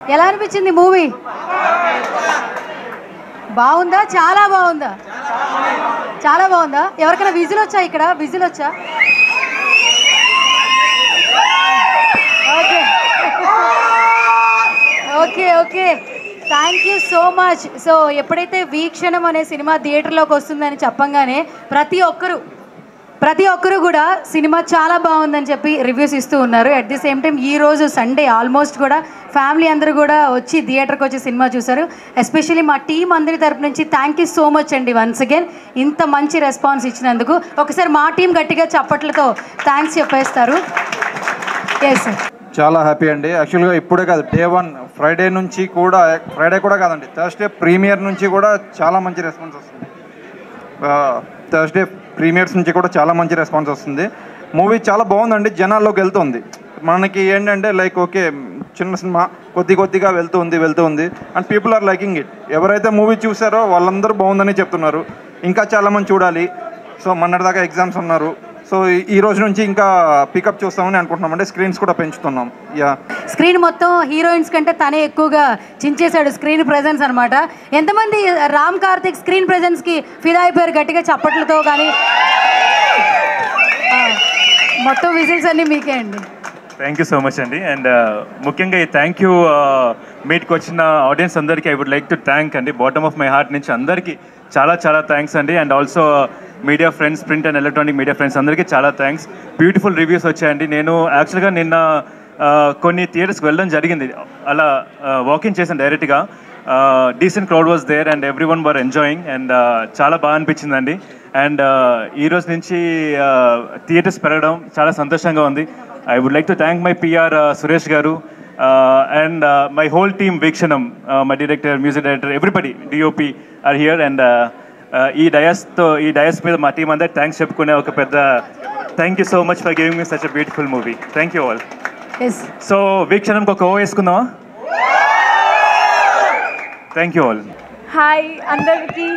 ఎలా అనిపించింది మూవీ? బాగుందా? చాలా బాగుందా? చాలా బాగుందా? ఎవరికైనా విజిల్ వచ్చా? ఇక్కడ విజిల్ వచ్చా? Okay okay okay thank you so much. So ఎప్పుడైతే వీక్షణం అనే సినిమా థియేటర్లోకి వస్తుందని చెప్పంగానే ప్రతి ఒక్కరు కూడా సినిమా చాలా బాగుందని చెప్పి రివ్యూస్ ఇస్తూ ఉన్నారు. అట్ ది సేమ్ టైం ఈరోజు సండే ఆల్మోస్ట్ కూడా ఫ్యామిలీ అందరూ కూడా వచ్చి థియేటర్కి వచ్చి సినిమా చూశారు. ఎస్పెషల్లీ మా టీం అందరి తరపు నుంచి థ్యాంక్ యూ సో మచ్ అండి. వన్స్ అగైన్ ఇంత మంచి రెస్పాన్స్ ఇచ్చినందుకు ఒకసారి మా టీం గట్టిగా చప్పట్లతో థ్యాంక్స్ చెప్పేస్తారు. ఎస్ సార్, చాలా హ్యాపీ అండి. యాక్చువల్గా ఇప్పుడే కాదు, డే 1 ఫ్రైడే కూడా కాదండి, థర్స్డే ప్రీమియర్ నుంచి కూడా చాలా మంచి రెస్పాన్స్ వస్తుంది. థర్స్డే ప్రీమియర్స్ నుంచి కూడా చాలా మంచి రెస్పాన్స్ వస్తుంది. మూవీ చాలా బాగుందండి, జనాల్లోకి వెళ్తుంది. మనకి ఏంటంటే లైక్ ఓకే చిన్న సినిమా కొద్దిగా వెళ్తుంది and people are liking it. ఎవరైతే మూవీ చూసారో వాళ్ళందరూ బాగుందని చెప్తున్నారు. ఇంకా చాలామంది చూడాలి. సో మొన్నటిదాకా ఎగ్జామ్స్ ఉన్నారు. సో ఈ రోజు నుంచి ఇంకా పికప్ చూస్తామని అనుకుంటున్నామంటే స్క్రీన్స్ కూడా పెంచుతున్నాం. స్క్రీన్ మొత్తం హీరోయిన్స్ కంటే తనే ఎక్కువగా చించేశాడు స్క్రీన్ ప్రెజెన్స్ అనమాట. ఎంతమంది రామ్ కార్తిక్ స్క్రీన్ ప్రెజెన్స్కి ఫిదా అయిపోయారు గట్టిగా చప్పట్లతో? కానీ మొత్తం విజిల్స్ అన్నీ మీకే అండి. థ్యాంక్ యూ సో మచ్ అండి. అండ్ ముఖ్యంగా ఈ థ్యాంక్ యూ మీట్కి వచ్చిన ఆడియన్స్ అందరికీ I would like to thank అండి, బాటమ్ ఆఫ్ మై హార్ట్ నుంచి అందరికీ చాలా థ్యాంక్స్ అండి. And also media friends, print and electronic media friends అందరికీ చాలా థ్యాంక్స్. బ్యూటిఫుల్ రివ్యూస్ వచ్చాయండి. నేను యాక్చువల్గా నిన్న కొన్ని థియేటర్స్కి వెళ్ళడం జరిగింది. అలా వాకింగ్ చేశాను డైరెక్ట్గా. Decent crowd was there and every one were enjoying and చాలా బాగా అనిపించిందండి. అండ్ ఈరోజు నుంచి థియేటర్స్ పెరగడం చాలా సంతోషంగా ఉంది. I would like to thank my PR Suresh Garu and my whole team Veekshanam, my director, music director, everybody, DOP are here and ee dayas మీద మా టీం అందరికి థ్యాంక్స్ చెప్పుకునే ఒక పెద్ద thank you so much for giving me such a beautiful movie. Thank you all. So వీక్షణంకి ఒక ఓ వేసుకుందామా? Thank you all. హాయ్ అందరికీ,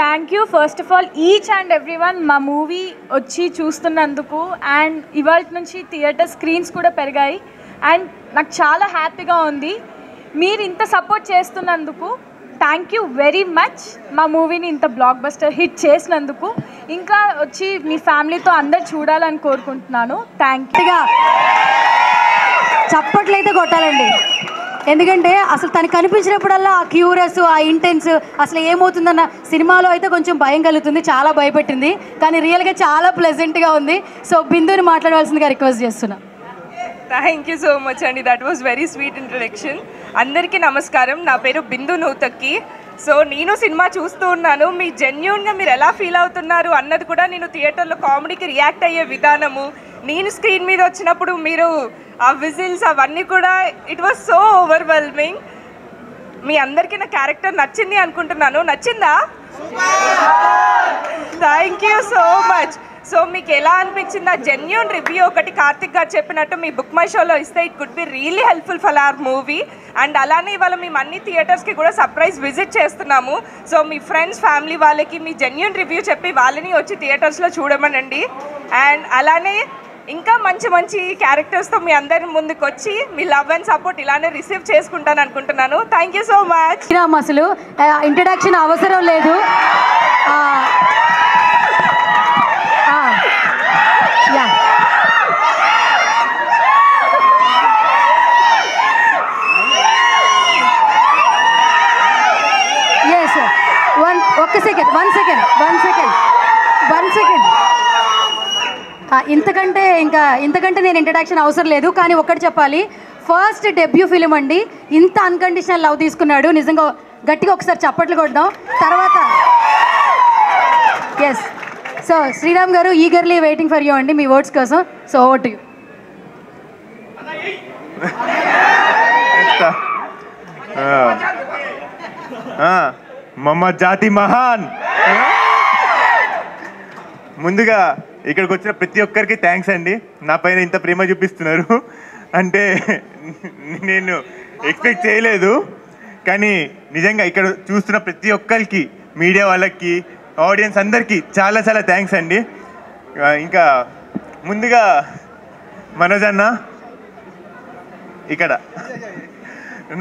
thank you first of all each and every one మా మూవీ వచ్చి చూస్తున్నందుకు. అండ్ ఇవాళ నుంచి థియేటర్ స్క్రీన్స్ కూడా పెరిగాయి అండ్ నాకు చాలా హ్యాపీగా ఉంది. మీరు ఇంత సపోర్ట్ చేస్తున్నందుకు థ్యాంక్ యూ వెరీ మచ్. మా మూవీని ఇంత బ్లాక్ బస్టర్ హిట్ చేసినందుకు ఇంకా వచ్చి మీ ఫ్యామిలీతో అందరు చూడాలని కోరుకుంటున్నాను. Thank you. చప్పట్లయితే కొట్టాలండి, ఎందుకంటే అసలు తనకు కనిపించినప్పుడల్లా ఆ క్యూరియస్, ఆ ఇంటెన్స్, అసలు ఏమవుతుందన్న సినిమాలో అయితే కొంచెం భయం కలుగుతుంది, చాలా భయపెట్టింది, కానీ రియల్గా చాలా ప్లెజెంట్గా ఉంది. సో బిందుని మాట్లాడవలసిందిగా రిక్వెస్ట్ చేస్తున్నా. థ్యాంక్ యూ సో మచ్ అండి, that was very sweet introduction. అందరికీ నమస్కారం, నా పేరు బిందు నూతక్కి. సో నేను సినిమా చూస్తూ ఉన్నాను, మీ జెన్యూన్గా మీరు ఎలా ఫీల్ అవుతున్నారు అన్నది కూడా నేను థియేటర్లో కామెడీకి రియాక్ట్ అయ్యే విధానము, నేను స్క్రీన్ మీద వచ్చినప్పుడు మీరు ఆ విజిల్స్ అవన్నీ కూడా ఇట్ వాజ్ సో ఓవర్వెల్మింగ్. మీ అందరికీ నా క్యారెక్టర్ నచ్చింది అనుకుంటున్నాను. నచ్చిందా? Thank you so much. So మీకు ఎలా అనిపించింది? ఆ జెన్యూన్ రివ్యూ ఒకటి కార్తిక్ గారు చెప్పినట్టు మీ బుక్ మై షోలో ఇస్తే it could be really helpful for hour movie. And అలానే ఇవాళ మేము అన్ని థియేటర్స్కి కూడా సర్ప్రైజ్ విజిట్ చేస్తున్నాము. సో మీ ఫ్రెండ్స్, ఫ్యామిలీ వాళ్ళకి మీ జెన్యూన్ రివ్యూ చెప్పి వాళ్ళని వచ్చి థియేటర్స్లో చూడమనండి. అండ్ అలానే ఇంకా మంచి క్యారెక్టర్స్తో మీ అందరి ముందుకు వచ్చి మీ లవ్ అండ్ సపోర్ట్ ఇలానే రిసీవ్ చేసుకుంటాను అనుకుంటున్నాను. Thank you so much. అసలు ఇంట్రడక్షన్ అవసరం లేదు. వన్ సెకండ్ ఇంతకంటే నేను ఇంట్రడక్షన్ అవసరం లేదు. కానీ ఒక్కటి చెప్పాలి, ఫస్ట్ డెబ్యూ ఫిలిం అండి, ఇంత అన్కండిషనల్ లవ్ తీసుకున్నాడు. నిజంగా గట్టిగా ఒకసారి చప్పట్లు కొడదాం. తర్వాత ఎస్, సో శ్రీరామ్ గారు ఈగర్లీ వెయిటింగ్ ఫర్ యూ అండి మీ వర్డ్స్ కోసం. So over to you. మమ్మ జాతి మహాన్. ముందుగా ఇక్కడికి వచ్చిన ప్రతి ఒక్కరికి థ్యాంక్స్ అండి, నా పైన ఇంత ప్రేమ చూపిస్తున్నారు అంటే నేను ఎక్స్పెక్ట్ చేయలేదు. కానీ నిజంగా ఇక్కడ చూస్తున్న ప్రతి ఒక్కరికి, మీడియా వాళ్ళకి, ఆడియన్స్ అందరికీ చాలా థ్యాంక్స్ అండి. ఇంకా ముందుగా మనోజ్ అన్న ఇక్కడ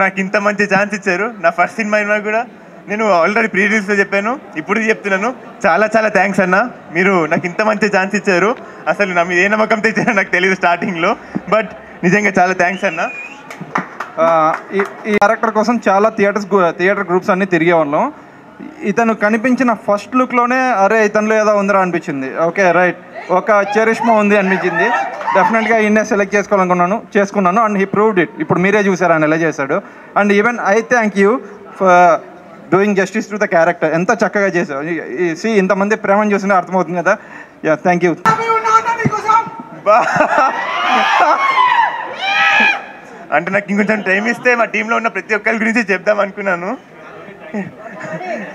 నాకు ఇంత మంచి ఛాన్స్ ఇచ్చారు. నా ఫస్ట్ సినిమా అయినా కూడా నేను ఆల్రెడీ ప్రీ రిలీజ్లో చెప్పాను, ఇప్పుడు చెప్తున్నాను. చాలా చాలా థ్యాంక్స్ అన్న, మీరు నాకు ఇంత మంచి ఛాన్స్ ఇచ్చారు. అసలు నా మీద ఏ నమ్మకంతో ఇచ్చారో నాకు తెలియదు స్టార్టింగ్లో, బట్ నిజంగా చాలా థ్యాంక్స్ అన్న. ఈ క్యారెక్టర్ కోసం చాలా థియేటర్ గ్రూప్స్ అన్నీ తిరిగే వాళ్ళం. ఇతను కనిపించిన ఫస్ట్ లుక్లోనే అరే ఇతనిలో ఏదో ఉందిరా అనిపించింది. ఓకే రైట్, ఒక చరిష్మా ఉంది అనిపించింది. డెఫినెట్గా ఈయనే సెలెక్ట్ చేసుకున్నాను అండ్ హీ ప్రూవ్డ్ ఇట్. ఇప్పుడు మీరే చూసారు ఆయన ఎలా చేశాడు. And even I thank you for doing justice to the character. ఎంత చక్కగా చేశావు. ఇంతమంది ప్రేమను చూసినా అర్థమవుతుంది కదా. Yeah thank you. అంటే నాకు ఇంకొంచెం టైం ఇస్తే మా టీంలో ఉన్న ప్రతి ఒక్కరి గురించి చెప్దాం అనుకున్నాను,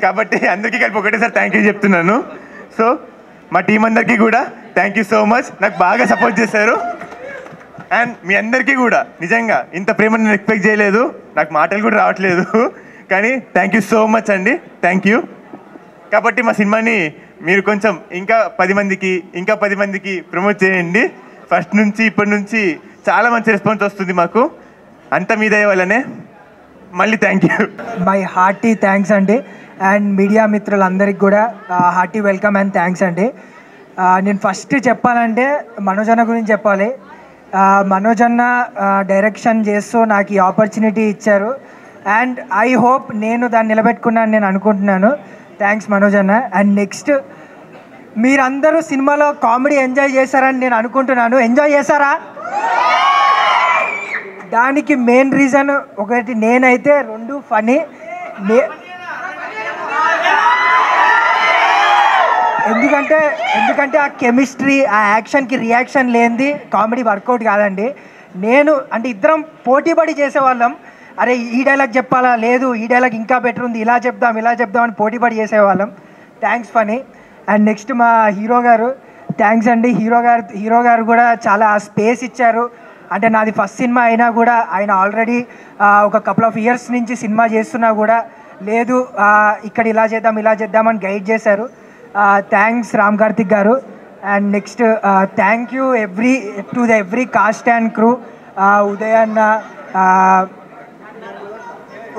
కాబట్టి అందరికీ కలిపి ఒకటేసారి థ్యాంక్ యూ చెప్తున్నాను. సో మా టీం అందరికీ కూడా థ్యాంక్ యూ సో మచ్. నాకు బాగా సపోర్ట్ చేశారు. అండ్ మీ అందరికీ కూడా నిజంగా ఇంత ప్రేమ నేను ఎక్స్పెక్ట్ చేయలేదు. నాకు మాటలు కూడా రావట్లేదు, కానీ థ్యాంక్ యూ సో మచ్ అండి. Thank you. కాబట్టి మా సినిమాని మీరు కొంచెం ఇంకా 10 మందికి ప్రమోట్ చేయండి. ఫస్ట్ నుంచి ఇప్పటి నుంచి చాలా మంచి రెస్పాన్స్ వస్తుంది మాకు. అంత మీద వల్లనే మళ్ళీ thank you. My hearty thanks అండి. అండ్ మీడియా మిత్రులందరికీ కూడా హార్టీ వెల్కమ్ అండ్ థ్యాంక్స్ అండి. నేను ఫస్ట్ చెప్పాలంటే మనోజ్ అన్న గురించి చెప్పాలి. మనోజ్ అన్న డైరెక్షన్ చేస్తూ నాకు ఈ ఆపర్చునిటీ ఇచ్చారు. అండ్ ఐ హోప్ నేను దాన్ని నిలబెట్టుకున్నాను నేను అనుకుంటున్నాను. థ్యాంక్స్ మనోజ్ అన్న. అండ్ నెక్స్ట్ మీరందరూ సినిమాలో కామెడీ ఎంజాయ్ చేశారని నేను అనుకుంటున్నాను. ఎంజాయ్ చేశారా? దానికి మెయిన్ రీజన్ ఒకటి నేనైతే, 2 ఫనీ. ఎందుకంటే ఆ కెమిస్ట్రీ, ఆ యాక్షన్కి రియాక్షన్ లేనిది కామెడీ వర్కౌట్ కాదండి. నేను అంటే ఇద్దరం పోటీపడి చేసేవాళ్ళం. అరే ఈ డైలాగ్ చెప్పాలా, లేదు ఈ డైలాగ్ ఇంకా బెటర్ ఉంది, ఇలా చెప్దాం అని పోటీపడి చేసేవాళ్ళం. థ్యాంక్స్ ఫనీ. అండ్ నెక్స్ట్ మా హీరో గారు, థ్యాంక్స్ అండి. హీరో గారు కూడా చాలా స్పేస్ ఇచ్చారు. అంటే నాది ఫస్ట్ సినిమా అయినా కూడా ఆయన ఆల్రెడీ ఒక కపుల్ ఆఫ్ ఇయర్స్ నుంచి సినిమా చేస్తున్నా కూడా లేదు ఇక్కడ ఇలా చేద్దామని గైడ్ చేశారు. థ్యాంక్స్ రామ్ కార్తిక్ గారు. And next thank you to the every cast and crew.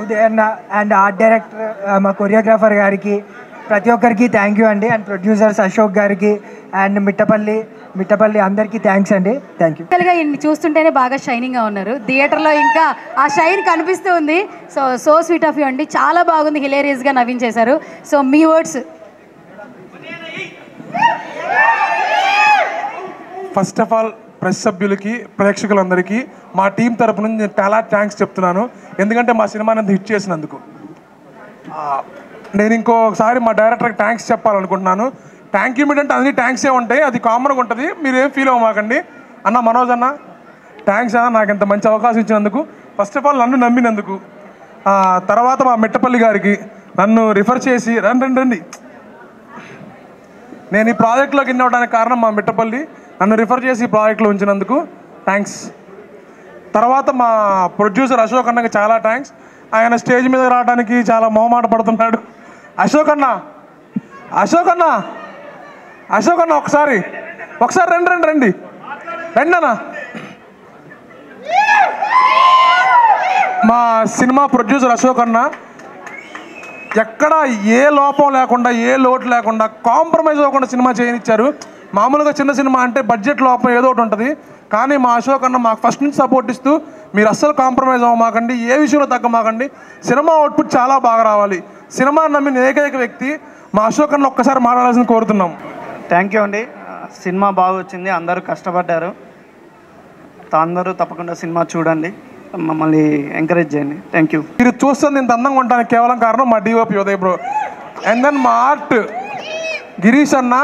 ఉదయన్న అండ్ ఆర్ట్ డైరెక్టర్ మా కొరియోగ్రాఫర్ గారికి ప్రతి ఒక్కరికి థ్యాంక్ యూ అండి. అండ్ ప్రొడ్యూసర్స్ అశోక్ గారికి అండ్ మిట్టపల్లి అందరికీ థ్యాంక్స్ అండి. Thank you. చూస్తుంటేనే బాగా షైనింగ్గా ఉన్నారు. థియేటర్లో ఇంకా ఆ షైన్ కనిపిస్తూ ఉంది. సో స్వీట్ ఆఫ్ యూ అండి. చాలా బాగుంది, హిలేరియస్గా నవ్వించేశారు. సో మీ words. First of all press సభ్యులకి, ప్రేక్షకులందరికీ మా టీం తరపు నుంచి నేను చాలా థ్యాంక్స్ చెప్తున్నాను. ఎందుకంటే మా సినిమాని అంత హిట్ చేసినందుకు. నేను ఇంకోసారి మా డైరెక్టర్కి థ్యాంక్స్ చెప్పాలనుకుంటున్నాను. థ్యాంక్ యూ మీట్ అంటే అన్ని థ్యాంక్సే ఉంటాయి, అది కామన్గా ఉంటుంది, మీరేం ఫీల్ అవ్వమాకండి. అన్న మనోజ్ అన్న థ్యాంక్స్ అన్న, నాకు ఇంత మంచి అవకాశం ఇచ్చినందుకు. ఫస్ట్ ఆఫ్ ఆల్ నన్ను నమ్మినందుకు. తర్వాత మా మిట్టపల్లి గారికి నన్ను రిఫర్ చేసి రండి నేను ఈ ప్రాజెక్ట్లోకి ఇన్ అవ్వడానికి కారణం మా మిట్టపల్లి. నన్ను రిఫర్ చేసి ఈ ప్రాజెక్ట్లో ఉంచినందుకు థ్యాంక్స్. తర్వాత మా ప్రొడ్యూసర్ అశోక్ అన్నకి చాలా థ్యాంక్స్. ఆయన స్టేజ్ మీద రావడానికి చాలా మొహమాట పడుతున్నాడు. అశోక్ అన్న ఒకసారి రండి అన్న. మా సినిమా ప్రొడ్యూసర్ అశోక్ అన్న ఎక్కడ ఏ లోపం లేకుండా, ఏ లోటు లేకుండా, కాంప్రమైజ్ అవ్వకుండా సినిమా చేయనిచ్చారు. మామూలుగా చిన్న సినిమా అంటే బడ్జెట్ లోపం ఏదో ఒకటి ఉంటుంది, కానీ మా అశోక్ అన్న మాకు ఫస్ట్ నుంచి సపోర్ట్ ఇస్తూ మీరు అస్సలు కాంప్రమైజ్ అవ్వమాకండి, ఏ విషయంలో తగ్గమాకండి, సినిమా అవుట్పుట్ చాలా బాగా రావాలి, సినిమా నమ్మిన ఏకైక వ్యక్తి మా అశోక్ అన్న. ఒక్కసారి మాట్లాడాల్సింది కోరుతున్నాం. థ్యాంక్ యూ అండి. సినిమా బాగా వచ్చింది, అందరూ కష్టపడ్డారు. అందరూ తప్పకుండా సినిమా చూడండి, మమ్మల్ని ఎంకరేజ్ చేయండి. Thank you. మీరు చూస్తుంది ఇంత అందంగా ఉండడానికి కేవలం కారణం మా DOP Uday bro. And then మా ఆర్ట్ గిరీష్ అన్న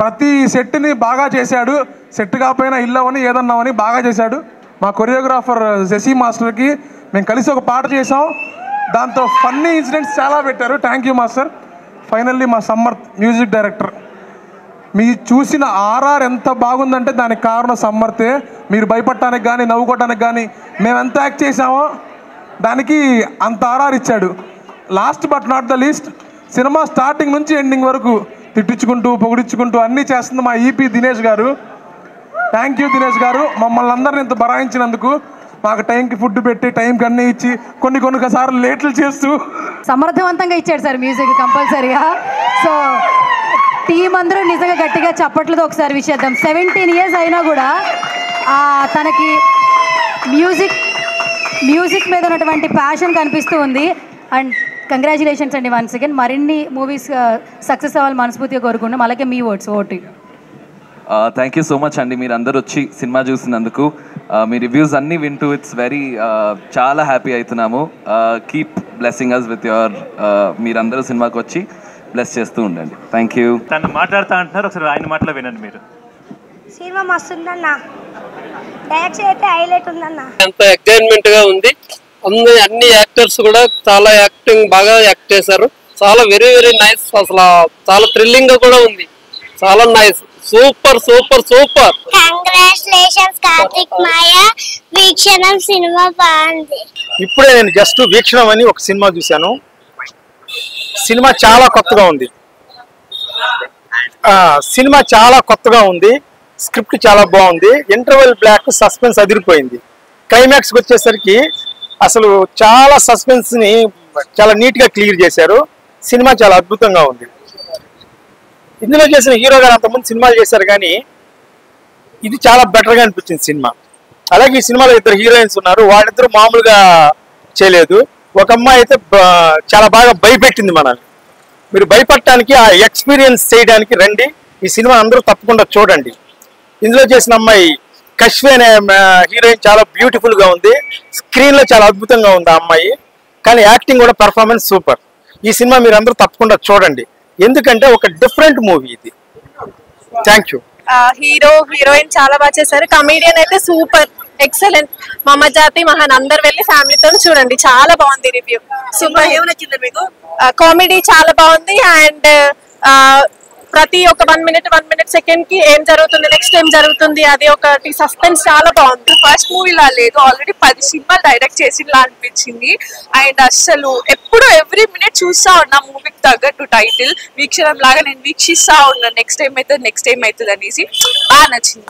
ప్రతి సెట్ని బాగా చేశాడు. సెట్ కాకపోయినా ఇల్లవని ఏదన్నామని బాగా చేశాడు. మా కొరియోగ్రాఫర్ శశి మాస్టర్కి మేము కలిసి ఒక పాట చేసాం, దాంతో ఫన్నీ ఇన్సిడెంట్స్ చాలా పెట్టారు. Thank you master. ఫైనల్లీ మా సమ్మర్త్ మ్యూజిక్ డైరెక్టర్. మీరు చూసిన ఆర్ఆర్ ఎంత బాగుందంటే దానికి కారణం సమ్మర్తే. మీరు భయపడటానికి కానీ నవ్వుకోవటానికి కానీ మేము ఎంత యాక్ట్ చేసామో దానికి అంత ఆర్ఆర్ ఇచ్చాడు. Last but not the least, cinema starting నుంచి ఎండింగ్ వరకు తిట్టించుకుంటూ పొగిడించుకుంటూ అన్నీ చేస్తుంది మా ఈపీ దినేష్ గారు. థ్యాంక్ యూ దినేష్ గారు, మమ్మల్ని అందరిని ఇంత బరాయించినందుకు. మాకు టైంకి ఫుడ్ పెట్టి టైంకి అన్నీ ఇచ్చి కొన్ని సార్లు లేట్లు చేస్తూ సమర్థవంతంగా ఇచ్చాడు సార్ మ్యూజిక్ కంపల్సరీగా. సో టీం అందరూ నిజంగా గట్టిగా చప్పట్లతో ఒకసారి విషేద్దాం. 17 years అయినా కూడా తనకి మ్యూజిక్ మీద ఉన్నటువంటి ప్యాషన్ కనిపిస్తూ ఉంది. అండ్ కంగ్రాచులేషన్స్ అండి వన్స్ అగైన్. మరిన్ని మూవీస్ సక్సెస్ అవ్వాలి మనస్ఫూర్తిగా కోరుకున్నాం. అలాగే మీ వర్డ్స్ ఓటు. థ్యాంక్ యూ సో మచ్ అండి, మీరు అందరూ వచ్చి సినిమా చూసినందుకు. మీ రివ్యూస్ అన్నీ వింటూ ఇట్స్ వెరీ చాలా హ్యాపీ అవుతున్నాము. Keep blessing us with your మీరందరూ సినిమాకి వచ్చి బ్లెస్ చేస్తూ ఉండండి. Thank you. తను మాట్లాడుతూ అంటున్నారు, ఒకసారి ఆయన మాటలో వినండి మీరు. సినిమా మస్తు ఉందన్న, డైరెక్షన్ అయితే హైలైట్ ఉందన్న. ఎంత ఎక్సైట్మెంట్ గా ఉంది. అన్ని యాక్టర్స్ కూడా చాలా యాక్టింగ్ బాగా యాక్ట్ చేశారు. చాలా వెరీ వెరీ నైస్. అసలు చాలా థ్రిల్లింగ్ గా కూడా ఉంది. చాలా nice. Super super super. Congratulations Karthik మాయ. వీక్షణం సినిమా బాగుంది. ఇప్పుడే నేను జస్ట్ వీక్షణం అని ఒక సినిమా చూశాను. సినిమా చాలా కొత్తగా ఉంది. స్క్రిప్ట్ చాలా బాగుంది. ఇంటర్వెల్ బ్లాక్ సస్పెన్స్ అదిరిపోయింది. క్లైమాక్స్ వచ్చేసరికి అసలు చాలా సస్పెన్స్ ని చాలా నీట్ గా క్లియర్ చేశారు. సినిమా చాలా అద్భుతంగా ఉంది. ఇందులో చేసిన హీరో గారు అంతకుముందు సినిమాలు చేశారు, కానీ ఇది చాలా బెటర్ గా అనిపించింది సినిమా. అలాగే ఈ సినిమాలో 2 హీరోయిన్స్ ఉన్నారు. వాళ్ళిద్దరూ మామూలుగా చేయలేదు. ఒక అమ్మాయి అయితే చాలా బాగా భయపెట్టింది మనల్ని. మీరు భయపడటానికి, ఆ ఎక్స్పీరియన్స్ చేయడానికి రండి. ఈ సినిమా అందరూ తప్పకుండా చూడండి. ఇందులో చేసిన అమ్మాయి కశ్వి అనే హీరోయిన్ చాలా బ్యూటిఫుల్ గా ఉంది. స్క్రీన్ లో చాలా అద్భుతంగా ఉంది ఆ అమ్మాయి. కానీ యాక్టింగ్ కూడా పెర్ఫార్మెన్స్ సూపర్. ఈ సినిమా మీరు అందరూ తప్పకుండా చూడండి, ఎందుకంటే ఒక డిఫరెంట్ మూవీ ఇది. Thank you. హీరోయిన్ చాలా బాగా చేశారు. కమీడియన్ అయితే సూపర్, ఎక్సలెంట్. మమజాతి మహాన్ అందరు వెళ్ళి ఫ్యామిలీతో చూడండి. చాలా బాగుంది రివ్యూ. సూపర్. ఏమొచ్చింది మీకు? కామెడీ చాలా బాగుంది. అండ్ ప్రతి ఒక 1 minute సెకండ్ కి ఏం జరుగుతుంది, నెక్స్ట్ ఏం జరుగుతుంది, అది ఒకటి సస్పెన్స్ చాలా బాగుంది. ఫస్ట్ మూవీలా లేదు, ఆల్రెడీ 10 సినిమాలు డైరెక్ట్ చేసిలా అనిపించింది. అండ్ అసలు ఎప్పుడు ఎవ్రీ మినిట్ చూస్తా ఉన్నా మూవీకి తగ్గట్టు టైటిల్ వీక్షణం లాగా నేను వీక్షిస్తా ఉన్నా. నెక్స్ట్ టైం అవుతుంది అనేసి బాగా నచ్చింది.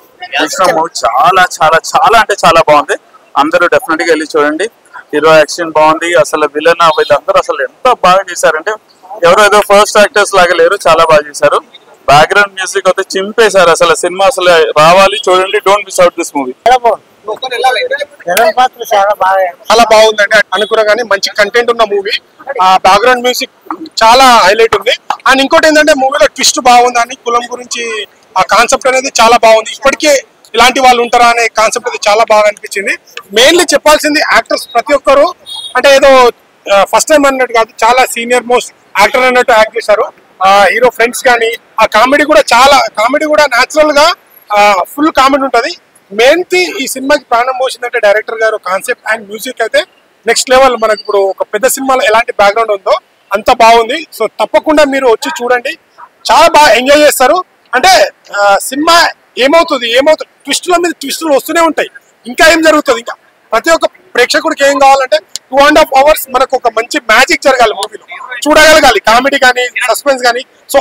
చాలా చాలా చాలా అంటే చాలా బాగుంది. అందరూ డెఫినెట్ గా వెళ్ళి చూడండి. హీరో యాక్షన్ బాగుంది. అసలు విలన్ వీళ్ళందరూ అసలు ఎంత బాగా చేశారంటే ఎవరో ఏదో ఫస్ట్ యాక్టర్స్ లాగా లేరు, చాలా బాగా చేశారు. బ్యాక్గ్రౌండ్ మ్యూజిక్ అయితే చింపేశారు. అసలు సినిమా అసలు రావాలి, చూడండి. Don't miss out this movie. చాలా బాగుందండి. అనుకున్నా కానీ మంచి కంటెంట్ ఉన్న మూవీ. ఆ బ్యాక్గ్రౌండ్ మ్యూజిక్ చాలా హైలైట్ ఉంది. అండ్ ఇంకోటి ఏంటంటే మూవీలో ట్విస్ట్ బాగుందని, కులం గురించి ఆ కాన్సెప్ట్ అనేది చాలా బాగుంది. ఇప్పటికే ఇలాంటి వాళ్ళు ఉంటారా అనే కాన్సెప్ట్ అది చాలా బాగా అనిపించింది. మెయిన్లీ చెప్పాల్సింది యాక్టర్స్ ప్రతి ఒక్కరు అంటే ఏదో ఫస్ట్ టైం అన్నట్టు కాదు, చాలా సీనియర్ మోస్ట్ యాక్టర్ అన్నట్టు యాక్ట్ చేశారు. హీరో ఫ్రెండ్స్ కానీ ఆ కామెడీ కూడా న్యాచురల్ గా ఫుల్ కామెడీ ఉంటది. మెయిన్ థీ ఈ సినిమాకి ప్రాణం పోసిందంటే డైరెక్టర్ గారు కాన్సెప్ట్ అండ్ మ్యూజిక్ అయితే నెక్స్ట్ లెవెల్. మనకి ఇప్పుడు ఒక పెద్ద సినిమాలో ఎలాంటి బ్యాక్గ్రౌండ్ ఉందో అంత బాగుంది. సో తప్పకుండా మీరు వచ్చి చూడండి, చాలా బాగా ఎంజాయ్ చేస్తారు. అంటే సినిమా ఏమవుతుంది ట్విస్టుల మీద ట్విస్టులు వస్తూనే ఉంటాయి. ఇంకా ఏం జరుగుతుంది, ఇంకా ప్రతి ఒక్క ప్రేక్షకుడికి ఏం కావాలంటే 2.5 hours మనకు ఒక మంచి మ్యాజిక్ జరగాలి మూవీలో, చూడగలగాలి. కామెడీ కానీ సస్పెన్స్ కానీ సో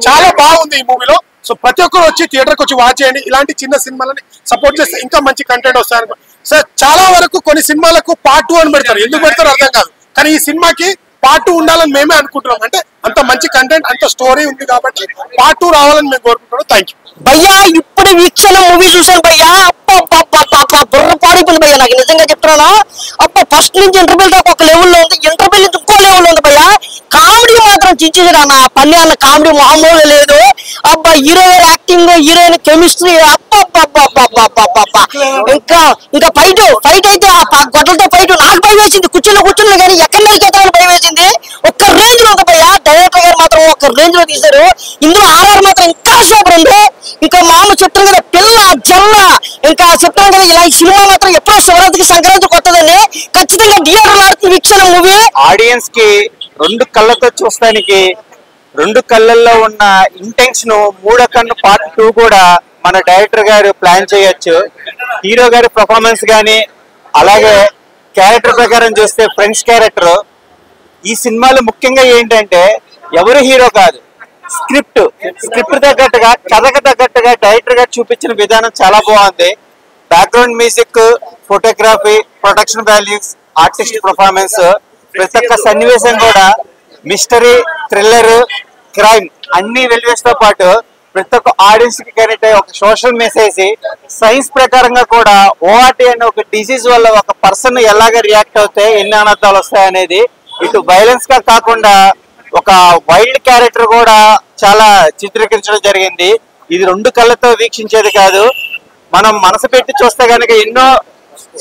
చాలా బాగుంది ఈ మూవీలో. సో ప్రతి ఒక్కరు వచ్చి థియేటర్కి వచ్చి వాచ్ చేయండి. ఇలాంటి చిన్న సినిమాలని సపోర్ట్ చేస్తే ఇంకా మంచి కంటెంట్ వస్తాయనుకో. సార్ చాలా వరకు కొన్ని సినిమాలకు పార్ట్ 2 అని పెడతారు, ఎందుకు పెడతారో అర్థం కాదు. కానీ ఈ సినిమాకి పార్ట్ 2 ఉండాలని మేమే అనుకుంటున్నాం. అంటే అంత మంచి కంటెంట్, అంత స్టోరీ ఉంది కాబట్టి పార్ట్ 2 రావాలని మేము కోరుకుంటున్నాం. థ్యాంక్ యూ భయ్యా. ఇప్పుడు వీక్షణం మూవీ చూసాను భయ్యా. బుర్ర పాడిపోయింది భయ్యా, నాకు నిజంగా చెప్తున్నాను. ఫస్ట్ నుంచి ఇంటర్వెల్ దాకా ఒక లెవెల్లో ఉంది, ఇంటర్వెల్ నుంచి ఇంకో లెవెల్లో ఉంది భయ్యా. కామెడీ మాత్రం చించేసాడు అన్న. పల్లె అన్న కామెడీ మామూలు లేదు. హీరోయిన్ యాక్టింగ్, హీరోయిన్ కెమిస్ట్రీ, ఇంకా ఫైట్ అయితే ఆ గొడ్డలతో ఫైట్ నాకు భయం వేసింది. కూర్చుని కానీ ఎక్కడ నరికేతామని భయం వేసింది. ఒక్క రేంజ్ లో ఉంది భయ్యా. డైరెక్టర్ గారు మాత్రం ఒక రేంజ్ లో తీశారు. ఇందులో ఆర్ఆర్ మాత్రం ఇంకా సూపర్ ఉంది. ఇంకా మామూలు చెప్తాను కదా, పిల్ల జల్ల ఇంకా చెప్తాను కదా, ఇలా సినిమా మాత్రం ఎప్పుడో శివరాత్రికి సంక్రాంతికి కొత్తదని ఖచ్చితంగా థియేటర్లో ఆడుతుంది వీక్షణ మూవీ. ఆడియన్స్ కి 2 కళ్ళతో చూస్తానికి, 2 కళ్ళల్లో ఉన్న ఇంటెన్షన్ 3వ కన్ను పార్ట్ 2 కూడా మన డైరెక్టర్ గారు ప్లాన్ చేయొచ్చు. హీరో గారి పర్ఫార్మెన్స్ కానీ అలాగే క్యారెక్టర్ ప్రకారం చూస్తే ఫ్రెండ్స్ క్యారెక్టర్ ఈ సినిమాలో ముఖ్యంగా ఏంటంటే ఎవరు హీరో కాదు, స్క్రిప్ట్ తగ్గట్టుగా, కథకు తగ్గట్టుగా డైరెక్టర్ గారు చూపించిన విధానం చాలా బాగుంది. Background music, photography production values, artist performance, ప్రతి ఒక్క సన్నివేశం కూడా మిస్టరీ, థ్రిల్లర్, క్రైమ్ అన్ని వెల్యూస్ తో పాటు ప్రతి ఒక్క ఆడియన్స్ కి కనెక్ట్ అయ్యే ఒక సోషల్ మెసేజ్, సైన్స్ ప్రకారంగా కూడా ఓఆర్టీ అనే ఒక డిసీజ్ వల్ల ఒక పర్సన్ ఎలాగ రియాక్ట్ అవుతే ఎన్ని అనర్థాలు వస్తాయి అనేది ఇటు వైలెన్స్ గా కాకుండా ఒక వైల్డ్ క్యారెక్టర్ కూడా చాలా చిత్రీకరించడం జరిగింది. ఇది 2 కళ్ళతో వీక్షించేది కాదు, మనం మనసు పెట్టి చూస్తే కనుక ఎన్నో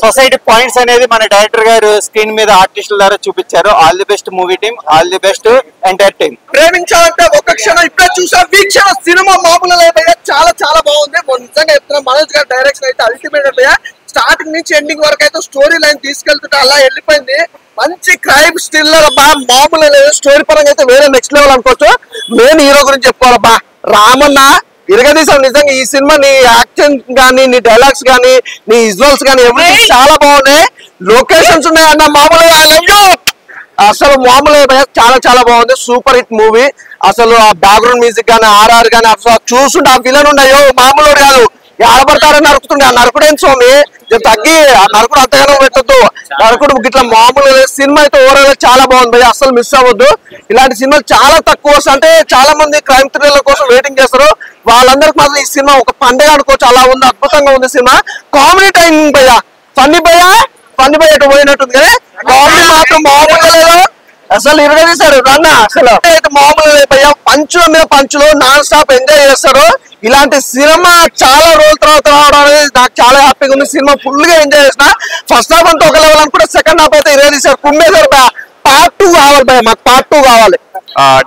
సొసైటీ పాయింట్స్ అనేది మన డైరెక్టర్ గారు స్క్రీన్ మీద ఆర్టిస్టుల ద్వారా చూపించారు. All the best movie team, all the best entire team. ప్రేమించాలంటే ఒక క్షణం ఇప్పుడే చూసా వీక్షణ సినిమా మామూలు అయిపోయా, చాలా చాలా బాగుంది. నిజంగా చెప్తున్నా, మనోజ్ గారి డైరెక్షన్ అయితే అల్టిమేట్ అయిపోయా. స్టార్టింగ్ నుంచి ఎండింగ్ వరకు అయితే స్టోరీ లైన్ తీసుకెళ్తుంటే అలా వెళ్ళిపోయింది. మంచి క్రైమ్ స్టిల్లర్ బా, మామూలు లేదు. స్టోరీ పరంగా అయితే వేరే నెక్స్ట్ లెవెల్ అనుకోవచ్చు. మెయిన్ హీరో గురించి చెప్పుకోవాలబ్బా, రామన్న ఇరగదీశాం. నిజంగా ఈ సినిమా నీ యాక్షన్ గానీ, నీ డైలాగ్స్ గానీ, నీ విజువల్స్ గానీ ఎవ్రీథింగ్ చాలా బాగున్నాయి. లొకేషన్స్ ఉన్నాయి అన్న మామూలుగా ఐ లవ్ యూ. అసలు మామూలుగా చాలా చాలా బాగుంది. Super hit movie. అసలు ఆ బ్యాక్గ్రౌండ్ మ్యూజిక్ గానీ, ఆర్ఆర్ గానీ అసలు చూస్తుంటే ఆ విలన్ ఉన్నాయో మామూలు కాదు. ఆడబడతారని నరుకుతుండే, ఆ నరకుడేంటి స్వామి తగ్గి, ఆ నరకుడు అంతగానో పెట్టద్దు. నరకుడు ఇట్లా మామూలు సినిమా అయితే ఓవరాల్ చాలా బాగుంది. అసలు మిస్ అవ్వద్దు. ఇలాంటి సినిమాలు చాలా తక్కువ, అంటే చాలా మంది క్రైమ్ థ్రిల్లర్ కోసం వెయిటింగ్ చేస్తారు. వాళ్ళందరికి మాత్రం ఈ సినిమా ఒక పండుగ అనుకోవచ్చు, అలా ఉంది. అద్భుతంగా ఉంది సినిమా. కామెడీ టైమింగ్ భయ్యా, ఫన్నీ భయ్య ఎటు పోయినట్టుంది కానీ కామెడీ మాత్రం మామూలుగా లేదు. అసలు ఇరగదీశారు రన్న. అసలు అయితే మామూలు భయ్యా, పంచుల మీద పంచులు నాన్ స్టాప్ ఎంజాయ్ చేస్తారు. ఇలాంటి సినిమా చాలా రోజుల తర్వాత రావడం అనేది నాకు చాలా హ్యాపీగా ఉంది. సినిమా ఫుల్ గా ఎంజాయ్ చేసిన. ఫస్ట్ హాఫ్ అంతా ఒక లెవెల్ అనుకుంటే సెకండ్ హాఫ్ అయితే ఇరగదీశారు, కుమ్మేశారు. పార్ట్ 2 కావాలి భయ్య, మాకు పార్ట్ 2 కావాలి.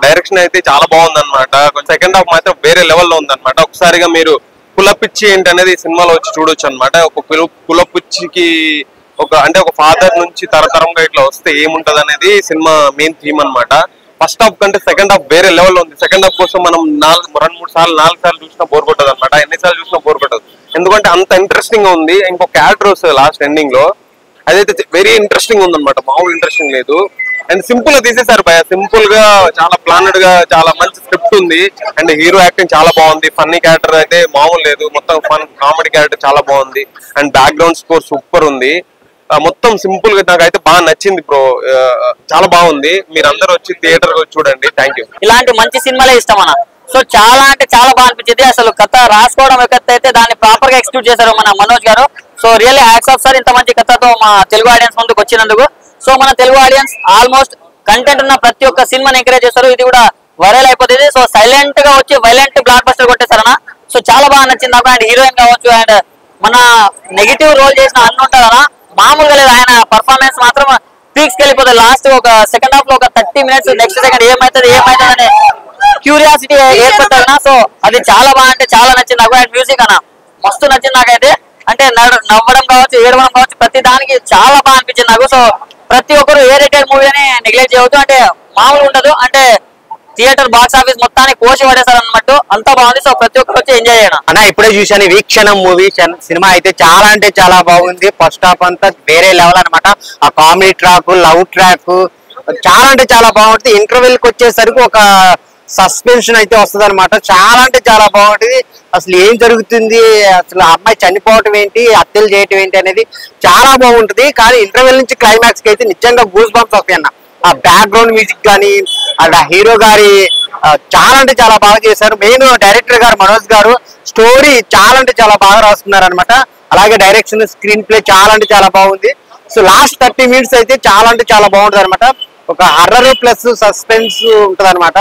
డైరెక్షన్ అయితే చాలా బాగుంది అనమాట. సెకండ్ హాఫ్ మాత్రం వేరే లెవెల్లో ఉంది అనమాట. ఒకసారిగా మీరు కులపిచ్చి ఏంటి అనేది సినిమాలో వచ్చి చూడొచ్చు అనమాట. ఒక కులపిచ్చికి ఒక ఫాదర్ నుంచి తరతరంగా ఇట్లా వస్తే ఏముంటది అనేది సినిమా మెయిన్ థీమ్ అనమాట. ఫస్ట్ హాఫ్ కంటే సెకండ్ హాఫ్ వేరే లెవెల్లో ఉంది. సెకండ్ హాఫ్ కోసం మనం 2-3 సార్లు 4 సార్లు చూసినా బోర్ కొట్టదు అనమాట. ఎన్నిసార్లు చూసినా బోర్ కొట్టదు, ఎందుకంటే అంత ఇంట్రెస్టింగ్ గా ఉంది. ఇంకో క్యారెక్టర్ వస్తుంది లాస్ట్ ఎండింగ్ లో, అదైతే వెరీ ఇంట్రెస్టింగ్ ఉంది అనమాట. మామూలు ఇంట్రెస్టింగ్ లేదు. అండ్ సింపుల్ గా తీసేశారు భయ, సింపుల్ గా చాలా ప్లానెడ్ గా చాలా మంచి స్క్రిప్ట్ ఉంది. అండ్ హీరో యాక్టింగ్ చాలా బాగుంది. ఫన్నీ క్యారెక్టర్ అయితే మామూలు లేదు, మొత్తం ఫన్ కామెడీ క్యారెక్టర్ చాలా బాగుంది. అండ్ బ్యాక్గ్రౌండ్ స్కోర్ సూపర్ ఉంది. మొత్తం సింపుల్ గా నాకైతే బాగా నచ్చింది బ్రో, చాలా బాగుంది. మీరు అందరూ వచ్చి థియేటర్ చూడండి. Thank you. ఇలాంటి మంచి సినిమాలే ఇష్టం అన్న. సో చాలా అంటే చాలా బాగా అనిపించింది. అసలు కథ రాసుకోవడం ఒక అయితే దాన్ని ప్రాపర్ గా ఎక్స్క్యూట్ చేశారు మన మనోజ్ గారు. So really hats off sir, ఇంత మంచి కథతో మా తెలుగు ఆడియన్స్ ముందుకు వచ్చినందుకు. సో మన తెలుగు ఆడియన్స్ ఆల్మోస్ట్ కంటెంట్ ఉన్న ప్రతి ఒక్క సినిమాని ఎంకరేజ్ చేస్తారు. ఇది కూడా వైరల్ అయిపోతుంది. సో సైలెంట్ గా వచ్చి వైలెంట్ బ్లాక్ బస్టర్ కొట్టేశారన్న. సో చాలా బాగా నచ్చింది నాకు. అండ్ హీరోయిన్ కావచ్చు, అండ్ మన నెగిటివ్ రోల్ చేసిన అన్న ఉంటారన్న, మామూలుగా లేదు. ఆయన పర్ఫార్మెన్స్ మాత్రం పీక్స్ వెళ్ళిపోతుంది. లాస్ట్ ఒక సెకండ్ హాఫ్ లో ఒక 30 మినిట్స్ నెక్స్ట్ సెకండ్ ఏమైతుంది అనే క్యూరియాసిటీ ఏర్పడుతుంది. సో అది చాలా బాగా అంటే చాలా నచ్చింది నాకు. అండ్ మ్యూజిక్ అన్న మస్తు నచ్చింది నాకైతే. అంటే నవ్వడం కావచ్చు, ఏడవడం కావచ్చు, ప్రతి దానికి చాలా బాగా అనిపించింది నాకు. సో ప్రతి ఒక్కరు ఏ రేటెడ్ మూవీ అని నెగ్లెక్ట్ చేయవద్దు. అంటే మామూలు ఉండదు, అంటే థియేటర్ బాక్స్ ఆఫీస్ మొత్తాన్ని కోసి పడేశారు అన్నట్టు, అంత బాగుంది. సో ప్రతి ఒక్కరు వచ్చి ఎంజాయ్ చేయడం. అన్న ఇప్పుడే చూశాను వీక్షణం మూవీ. సినిమా అయితే చాలా అంటే చాలా బాగుంది. ఫస్ట్ హాఫ్ అంతా వేరే లెవెల్ అనమాట. ఆ కామెడీ ట్రాక్, లవ్ ట్రాక్ చాలా అంటే చాలా బాగుంటుంది. ఇంటర్వెల్ కి వచ్చేసరికి ఒక సస్పెన్షన్ అయితే వస్తుంది అనమాట. చాలా అంటే చాలా బాగుంటుంది. అసలు ఏం జరుగుతుంది, అసలు అమ్మాయి చనిపోవటం ఏంటి, హత్యలు చేయటం ఏంటి అనేది చాలా బాగుంటుంది. కానీ ఇంటర్వెల్ నుంచి క్లైమాక్స్ కి అయితే నిజంగా గూస్ బంప్స్ వస్తాయి అన్న. ఆ బ్యాక్గ్రౌండ్ మ్యూజిక్ కానీ, ఆ హీరో గారి చాలా అంటే చాలా బాగా చేశారు. మెయిన్ డైరెక్టర్ గారు మనోజ్ గారు స్టోరీ చాలా అంటే చాలా బాగా రాస్తున్నారు అనమాట. అలాగే డైరెక్షన్, స్క్రీన్ ప్లే చాలా అంటే చాలా బాగుంది. సో లాస్ట్ 30 మినిట్స్ అయితే చాలా అంటే చాలా బాగుంటుంది అనమాట. ఒక హర్రర్ ప్లస్ సస్పెన్స్ ఉంటది అనమాట.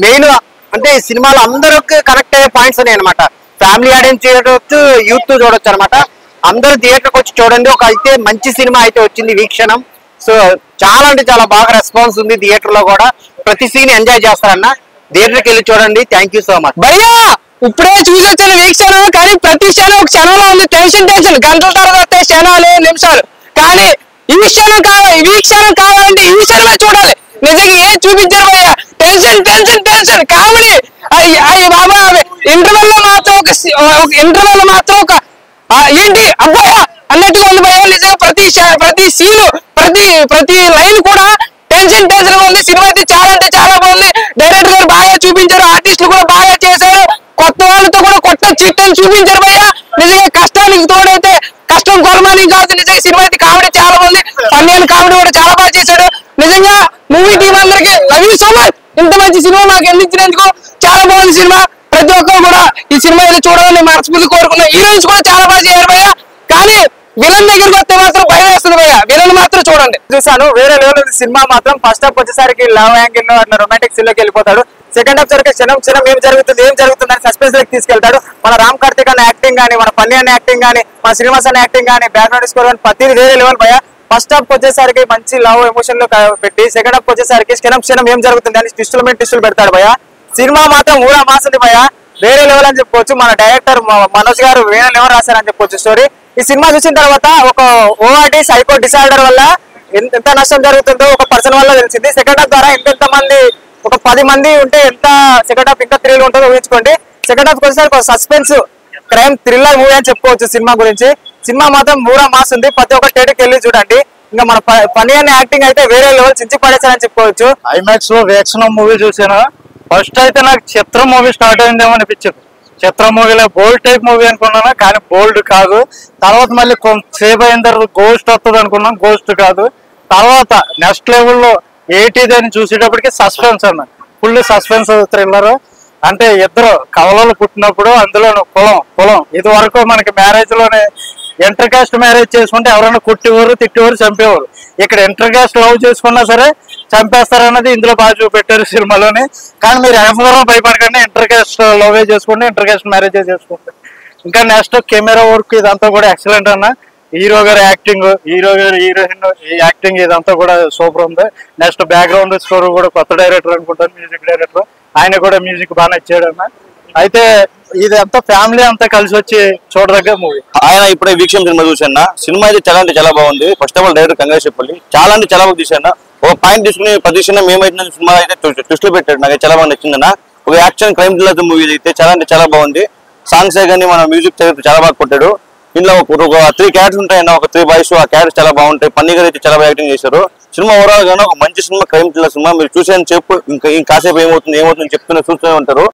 మెయిన్ అంటే ఈ సినిమాలో అందరికి కనెక్ట్ అయ్యే పాయింట్స్ ఉన్నాయి అనమాట. ఫ్యామిలీ ఆడియన్స్ చూడవచ్చు, యూత్ చూడొచ్చు అనమాట. అందరూ థియేటర్కి వచ్చి చూడండి. ఒక అయితే మంచి సినిమా అయితే వచ్చింది వీక్షణం. సో చాలా అంటే చాలా బాగా రెస్పాన్స్ ఉంది. థియేటర్ లో కూడా ప్రతి సీన్ ఎంజాయ్ చేస్తారన్న. థియేటర్కి వెళ్ళి చూడండి. థ్యాంక్ యూ సో మచ్ భయ్యా. ఇప్పుడే చూసి వచ్చాను వీక్షణం, కానీ ప్రతి క్షణం ఒక క్షణంలో ఉంది. టెన్షన్ గంటల తర్వాత క్షణాలు నిమిషాలు. కానీ ఈ క్షణం కావాలి, ఈ క్షణం కావాలంటే ఈ క్షణమే చూడాలి. నిజంగా ఏం చూపించారు భయ్యా, టెన్షన్ కామెడీ. అయ్యి బాబా, ఇంటర్వెల్ లో మాత్రం ఒక ఏంటి అబ్బాయా అన్నట్టుగా ఉంది భయ్యా. నిజంగా ప్రతి సీను, ప్రతి లైన్ కూడా టెన్షన్ ఉంది. సినిమా అయితే చాలా అంటే చాలా బాగుంది. డైరెక్టర్ గారు బాగా చూపించారు, ఆర్టిస్టులు కూడా బాగా చేశారు. కొత్త వాళ్ళతో కూడా కొత్త చిట్టని చూపించారు భయ్యా. నిజంగా కష్టానికి తోడైతే కష్టం మొత్తం గొడవని కాదు. నిజంగా సినిమా అయితే కామెడీ చాలా బాగుంది. పన్నెండు కామెడీ కూడా చాలా బాగా చేశాడు. నిజంగా మూవీ టీం అందరికి లవ్ యూ సో మచ్. ఇంత మంచి సినిమా నాకు అందించినందుకు చాలా బాగుంది సినిమా. ప్రతి ఒక్కరు కూడా ఈ సినిమా ఏదో చూడాలని మనస్ఫూర్తి కోరుకున్నా. హీరోయిన్స్ కూడా చాలా బాగా చేయాలి భయ్య. కానీ విలన్ దగ్గరికి వస్తే మాత్రం భయం వేస్తుంది భయ్య. విలన్ మాత్రం చూడండి. చూసాను వేరే లెవెల్ సినిమా మాత్రం. ఫస్ట్ హాఫ్ వచ్చేసరికి లవ్ యాంగిల్ లో అట్లా రొమాంటిక్ సీన్ లోకి వెళ్ళిపోతాడు. సెకండ్ హాఫ్ సరికి క్షణం ఏం జరుగుతుంది అని సస్పెన్స్ లోకి తీసుకెళ్తాడు. మన రామ్ కార్తిక్ అన్న యాక్టింగ్ గానీ, మన పల్లి అన్న యాక్టింగ్ గానీ, మన శ్రీనివాస్ అన్న యాక్టింగ్ గానీ, బ్యాక్గ్రౌండ్ స్కోర్ కానీ ప్రతిది వేరే లెవెల్ భయ్య. ఫస్ట్ హాఫ్ వచ్చేసరికి మంచి లవ్ ఎమోషన్ లో పెట్టి సెకండ్ హాఫ్ వచ్చేసరికి క్షణం ఏం జరుగుతుంది అని ట్విస్టులు పెడతాడు భయ్య. సినిమా మాత్రం ఊరా మాసింది భయ్య. వేరే లెవెల్ అని చెప్పుకోవచ్చు. మన డైరెక్టర్ మనోజ్ గారు వేరే లెవెల్ రాశారని చెప్పొచ్చు స్టోరీ. ఈ సినిమా చూసిన తర్వాత ఒక ఓఆర్డి సైకో డిసార్డర్ వల్ల ఎంత నష్టం జరుగుతుందో ఒక పర్సన్ వల్ల తెలిసింది. సెకండ్ హాఫ్ ద్వారా ఎంత మంది, ఒక 10 మంది ఉంటే ఎంత సెకండ్ హాఫ్ ఇంకా థ్రిల్ ఉంటుందో ఊహించుకోండి. సెకండ్ హాఫ్ వచ్చేసరికి ఒక సస్పెన్స్ క్రైమ్ థ్రిల్లర్ మూవీ అని చెప్పుకోవచ్చు సినిమా గురించి. సినిమా మాత్రం ఊరా మాస్ ఉంది. ప్రతి ఒక్క థియేటర్కి వెళ్ళి చూడండి. ఇంకా మన పని అనే యాక్టింగ్ అయితే వేరే లెవెల్ చించి పడేసారని చెప్పుకోవచ్చు. ఐమాక్స్ లో వేక్షన్ మూవీ చూసాను. ఫస్ట్ అయితే నాకు చిత్రం మూవీ స్టార్ట్ అయిందేమో అనిపించింది. చిత్రం మూవీలో బోల్డ్ టైప్ మూవీ అనుకున్నాను, కానీ బోల్డ్ కాదు. తర్వాత మళ్ళీ కొంతసేపు అయిన తర్వాత గోస్ట్ వస్తుంది అనుకున్నాను, గోస్ట్ కాదు. తర్వాత నెక్స్ట్ లెవెల్లో ఏటీది అని చూసేటప్పటికి సస్పెన్స్ అన్న, ఫుల్ సస్పెన్స్ థ్రిల్లర్. అంటే ఇద్దరు కవలలు పుట్టినప్పుడు అందులోను కులం ఇది వరకు మనకి మ్యారేజ్ లోనే ఇంటర్ కాస్ట్ మ్యారేజ్ చేసుకుంటే ఎవరైనా కుట్టేవారు, తిట్టేవారు, చంపేవారు. ఇక్కడ ఇంటర్ కాస్ట్ లవ్ చేసుకున్నా సరే చంపేస్తారన్నది ఇందులో బాగా చూపెట్టారు సినిమాలోనే. కానీ మీరు ఎవరో భయపడకండి, ఇంటర్ కాస్ట్ లవ్ చేసుకోండి, ఇంటర్ కాస్ట్ మ్యారేజ్ చేసుకోండి. ఇంకా నెక్స్ట్ కెమెరా వర్క్ ఇదంతా కూడా ఎక్సలెంట్ అన్న. హీరో గారి యాక్టింగ్, హీరో గారి హీరోయిన్ యాక్టింగ్ ఇదంతా కూడా సూపర్ ఉంది. నెక్స్ట్ బ్యాక్గ్రౌండ్ స్కోర్ కూడా కొత్త డైరెక్టర్ అనుకుంటాను, మ్యూజిక్ డైరెక్టర్. ఆయన కూడా మ్యూజిక్ బాగా నచ్చాడు అన్న. అయితే ఇది అంతా ఫ్యామిలీ అంతా కలిసి వచ్చి చూడదగ్గ మూవీ. ఆయన ఇప్పుడే వీక్షం సినిమా చూసాను. సినిమా అయితే చాలా అంటే చాలా బాగుంది. First of all director congrats చెప్పాలి. చాలా అంటే చాలా బాగా తీసాను. ఒక పాయింట్ తీసుకుని ప్రతిక్షణ మేమైతే సినిమా అయితే ట్విస్టులు పెట్టాడు. నాకు చాలా బాగా నచ్చిందన్న. ఒక యాక్షన్ క్రైమ్ థ్రిల్లర్ మూవీ అయితే చాలా అంటే చాలా బాగుంది. సాంగ్స్ కానీ మన మ్యూజిక్ చాలా బాగా కొట్టాడు. ఇందులో ఒక 3 క్యారెక్టర్స్ ఉంటాయన్న, ఒక 3 బాయ్స్. ఆ క్యారెక్టర్స్ చాలా బాగుంటాయి. పన్నీ గారు అయితే చాలా బాగా యాక్టింగ్ చేశారు. సినిమా ఓవరాల్ గానే ఒక మంచి సినిమా, క్రైమ్ థ్రిల్లర్ సినిమా. మీరు చూసేని చెప్పు ఇంకా కాసేపు ఏమవుతుంది చెప్తూనే చూస్తూనే ఉంటారు.